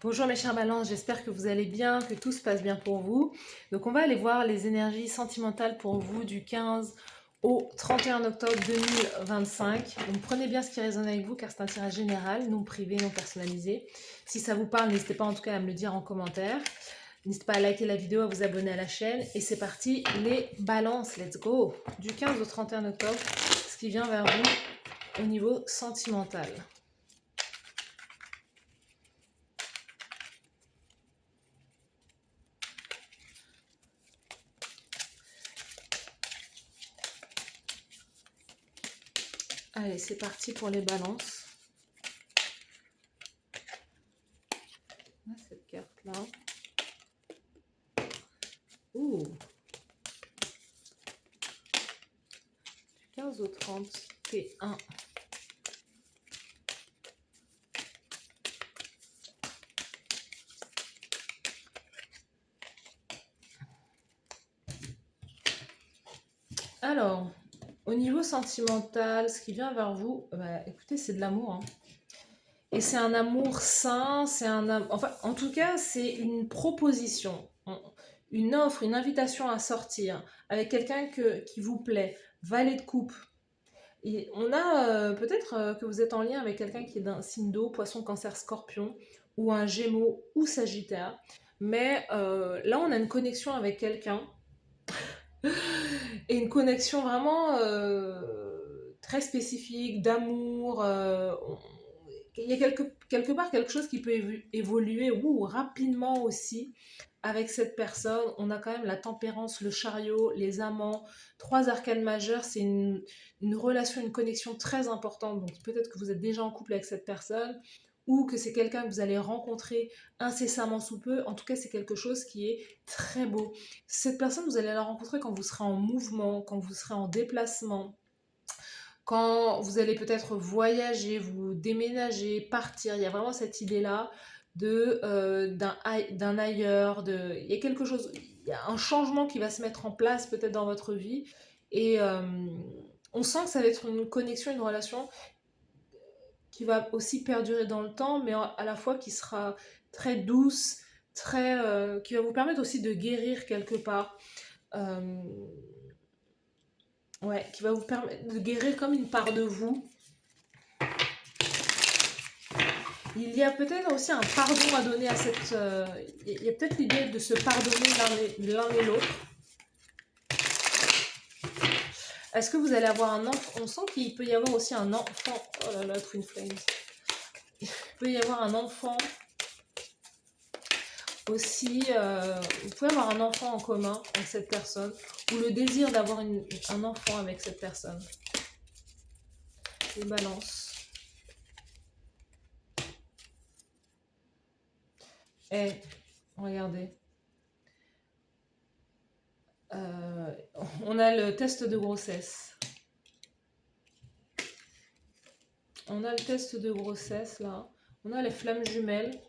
Bonjour mes chers balances, j'espère que vous allez bien, que tout se passe bien pour vous. Donc on va aller voir les énergies sentimentales pour vous du 15 au 31 octobre 2025. Donc prenez bien ce qui résonne avec vous car c'est un tirage général, non privé, non personnalisé. Si ça vous parle, n'hésitez pas en tout cas à me le dire en commentaire. N'hésitez pas à liker la vidéo, à vous abonner à la chaîne. Et c'est parti, les balances, let's go. Du 15 au 31 octobre, ce qui vient vers vous au niveau sentimental. Allez, c'est parti pour les balances. Cette carte-là. Ouh. Du 15 au 31. Alors, au niveau sentimental, ce qui vient vers vous, bah, écoutez, c'est de l'amour. Hein. Et c'est un amour sain, c'est enfin, en tout cas, c'est une proposition, une offre, une invitation à sortir avec quelqu'un qui vous plaît, valet de coupe. Et on a peut-être que vous êtes en lien avec quelqu'un qui est d'un signe d'eau, poisson, cancer, scorpion, ou un gémeaux ou sagittaire. Mais là, on a une connexion avec quelqu'un et une connexion vraiment très spécifique, d'amour. Il y a quelque part quelque chose qui peut évoluer rapidement aussi avec cette personne. On a quand même la tempérance, le chariot, les amants, 3 arcanes majeures. C'est une relation, une connexion très importante. Donc peut-être que vous êtes déjà en couple avec cette personne ou que c'est quelqu'un que vous allez rencontrer incessamment sous peu. En tout cas, c'est quelque chose qui est très beau. Cette personne, vous allez la rencontrer quand vous serez en mouvement, quand vous serez en déplacement, quand vous allez peut-être voyager, vous déménager, partir. Il y a vraiment cette idée-là d'un ailleurs. Il y a quelque chose, il y a un changement qui va se mettre en place peut-être dans votre vie. Et on sent que ça va être une connexion, une relation qui va aussi perdurer dans le temps, mais à la fois qui sera très douce, qui va vous permettre aussi de guérir quelque part. Euh, ouais, qui va vous permettre de guérir comme une part de vous. Il y a peut-être aussi un pardon à donner à cette... il y a peut-être l'idée de se pardonner l'un et l'autre. Est-ce que vous allez avoir un enfant? On sent qu'il peut y avoir aussi un enfant. Oh là là, Twin Flames. Il peut y avoir un enfant aussi. Vous pouvez avoir un enfant en commun avec cette personne. Ou le désir d'avoir un enfant avec cette personne. Les balances. Eh, regardez. On a le test de grossesse. On a le test de grossesse là. On a les flammes jumelles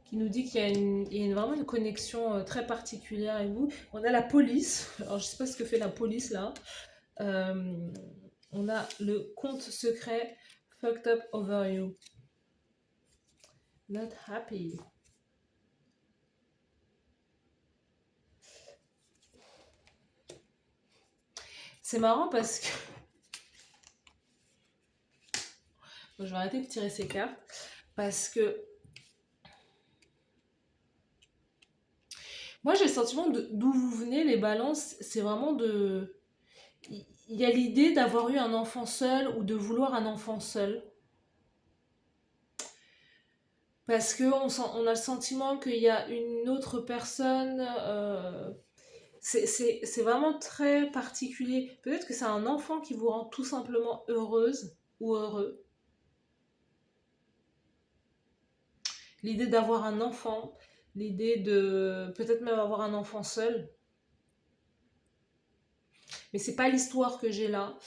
qui nous dit qu'il y a vraiment une connexion très particulière avec vous. On a la police. Alors je sais pas ce que fait la police là. On a le compte secret fucked up over you. Not happy. C'est marrant parce que... Bon, je vais arrêter de tirer ces cartes. Parce que... Moi j'ai le sentiment d'où vous venez, les balances, c'est vraiment de... Il y a l'idée d'avoir eu un enfant seul ou de vouloir un enfant seul. Parce qu'on a le sentiment qu'il y a une autre personne... c'est vraiment très particulier. Peut-être que c'est un enfant qui vous rend tout simplement heureuse ou heureux. L'idée d'avoir un enfant, l'idée de peut-être même avoir un enfant seul. Mais c'est pas l'histoire que j'ai là.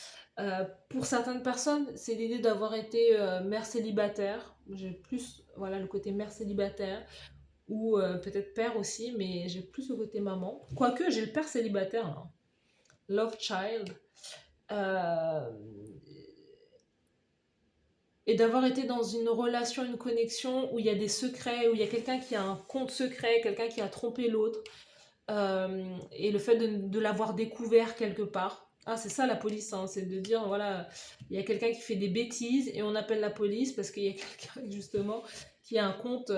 Pour certaines personnes, c'est l'idée d'avoir été mère célibataire. J'ai plus voilà, le côté mère célibataire ou peut-être père aussi, mais j'ai plus le côté maman. Quoique, j'ai le père célibataire, là. Love child. Euh, et d'avoir été dans une relation, une connexion où il y a des secrets, où il y a quelqu'un qui a un compte secret, quelqu'un qui a trompé l'autre, et le fait de l'avoir découvert quelque part. Ah, c'est ça la police, hein, c'est de dire, voilà, il y a quelqu'un qui fait des bêtises et on appelle la police parce qu'il y a quelqu'un, justement, qui a un compte,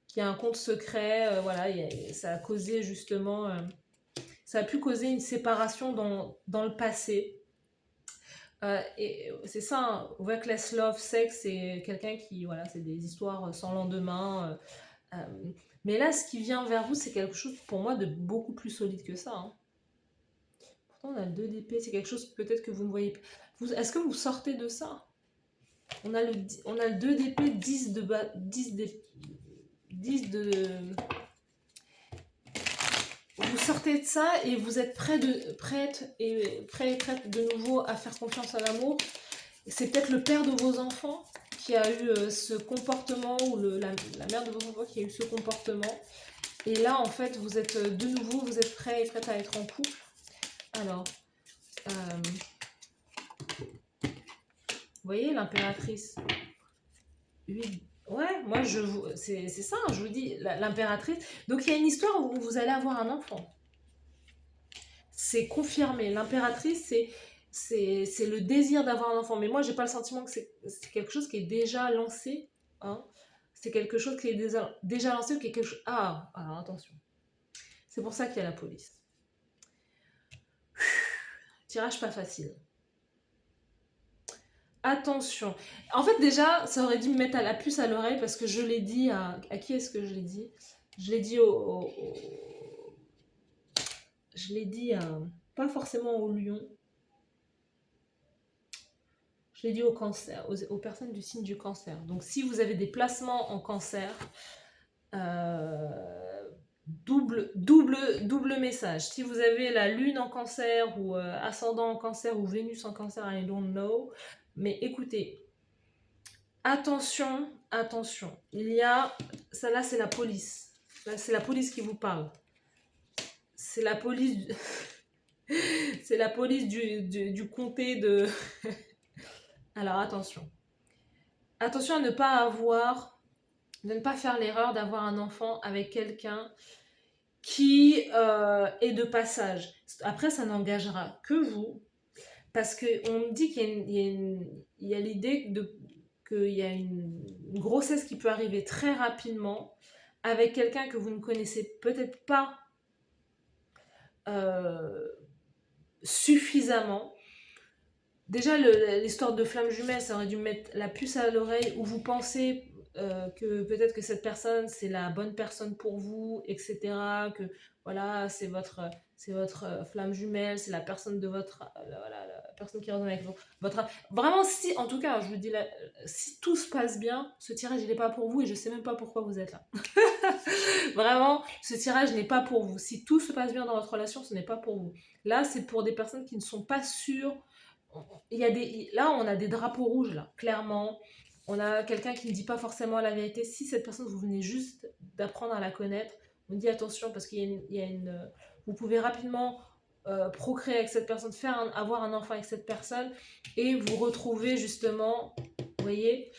qui a un compte secret, voilà, ça a causé, justement, ça a pu causer une séparation dans le passé. Et c'est ça, hein, reckless love, sex, c'est quelqu'un qui, voilà, c'est des histoires sans lendemain. Mais là, ce qui vient vers vous, c'est quelque chose pour moi de beaucoup plus solide que ça, hein. Pourtant, on a le 2 d'épée, c'est quelque chose peut-être que vous ne voyez pas. Est-ce que vous sortez de ça? On a le 2 d'épée, 10 de, 10 de... Vous sortez de ça et vous êtes prête de nouveau à faire confiance à l'amour. C'est peut-être le père de vos enfants qui a eu ce comportement, ou la mère de vos enfants qui a eu ce comportement. Et là, en fait, vous êtes de nouveau, vous êtes prêt et prête à être en couple. Alors, vous voyez l'impératrice. Oui. Ouais, moi, c'est ça, je vous dis, l'impératrice. Donc, il y a une histoire où vous allez avoir un enfant. C'est confirmé. L'impératrice, c'est le désir d'avoir un enfant. Mais moi, j'ai pas le sentiment que c'est quelque chose qui est déjà lancé, hein. C'est quelque chose qui est déjà lancé ou quelque chose... Ah, alors attention. C'est pour ça qu'il y a la police. Tirage pas facile. Attention. En fait, déjà, ça aurait dû me mettre à la puce à l'oreille parce que je l'ai dit à... À qui est-ce que je l'ai dit? Je l'ai dit Je l'ai dit à... Pas forcément au lion. Je l'ai dit au cancer, aux personnes du signe du cancer. Donc, si vous avez des placements en cancer, double message. Si vous avez la lune en cancer ou ascendant en cancer ou Vénus en cancer, I don't know. Mais écoutez, attention, attention. Il y a, ça là c'est la police. Là c'est la police qui vous parle. C'est la police, c'est la police du comté de... Alors attention. Attention à ne pas avoir, de ne pas faire l'erreur d'avoir un enfant avec quelqu'un qui est de passage. Après, ça n'engagera que vous, parce qu'on me dit qu'il y a l'idée qu'il y a une grossesse qui peut arriver très rapidement avec quelqu'un que vous ne connaissez peut-être pas suffisamment. Déjà, l'histoire de flamme jumelle, ça aurait dû me mettre la puce à l'oreille, où vous pensez que peut-être que cette personne, c'est la bonne personne pour vous, etc. Que voilà, c'est votre flamme jumelle, c'est la personne de votre... voilà, la personne qui résonne avec votre... Vraiment, si, en tout cas, je vous dis, si tout se passe bien, ce tirage, il n'est pas pour vous et je ne sais même pas pourquoi vous êtes là. Vraiment, ce tirage n'est pas pour vous. Si tout se passe bien dans votre relation, ce n'est pas pour vous. Là, c'est pour des personnes qui ne sont pas sûres. Là, on a des drapeaux rouges, là, clairement. On a quelqu'un qui ne dit pas forcément la vérité. Si cette personne, vous venez juste d'apprendre à la connaître, on dit attention parce qu'il y a une, vous pouvez rapidement procréer avec cette personne, avoir un enfant avec cette personne et vous retrouver justement, vous voyez.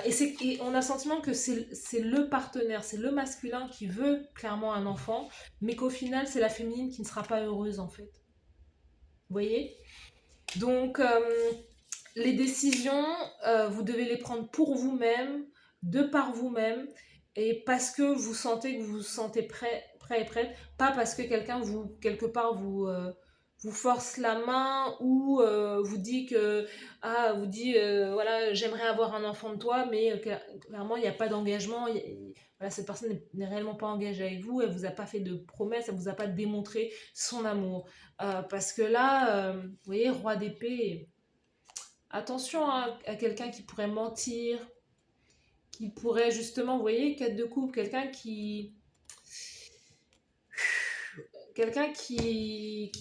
Et on a le sentiment que c'est le partenaire, c'est le masculin qui veut clairement un enfant, mais qu'au final, c'est la féminine qui ne sera pas heureuse en fait. Vous voyez? Donc, les décisions, vous devez les prendre pour vous-même, de par vous-même, et parce que vous vous sentez prêt et prête, pas parce que quelqu'un quelque part, vous force la main ou vous dit que, voilà, j'aimerais avoir un enfant de toi, mais clairement, il n'y a pas d'engagement. Voilà, cette personne n'est réellement pas engagée avec vous, elle vous a pas fait de promesses, elle vous a pas démontré son amour. Parce que là, vous voyez, roi d'épée, attention à quelqu'un qui pourrait mentir, qui pourrait justement, vous voyez, quête de couple, quelqu'un qui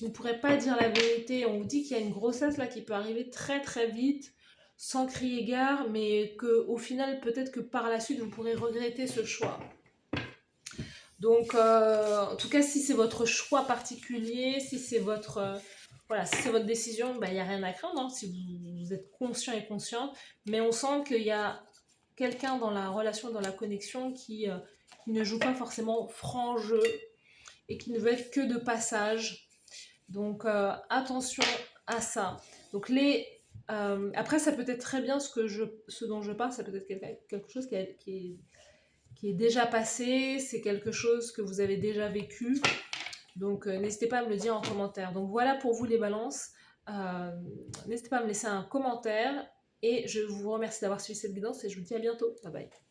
ne pourrait pas dire la vérité. On vous dit qu'il y a une grossesse là qui peut arriver très très vite, sans crier gare, mais qu'au final, peut-être que par la suite, vous pourrez regretter ce choix. Donc, en tout cas, si c'est votre choix particulier, si c'est votre... voilà, si c'est votre décision, il n'y a rien à craindre, hein. Si vous vous êtes conscient et consciente, mais on sent qu'il y a quelqu'un dans la relation, dans la connexion qui ne joue pas forcément franc jeu et qui ne veut être que de passage. Donc attention à ça. Donc après, ça peut être très bien ce dont je parle, ça peut être quelque chose qui est déjà passé, c'est quelque chose que vous avez déjà vécu. Donc n'hésitez pas à me le dire en commentaire. Donc voilà pour vous les balances. N'hésitez pas à me laisser un commentaire et je vous remercie d'avoir suivi cette guidance et je vous dis à bientôt. Bye bye.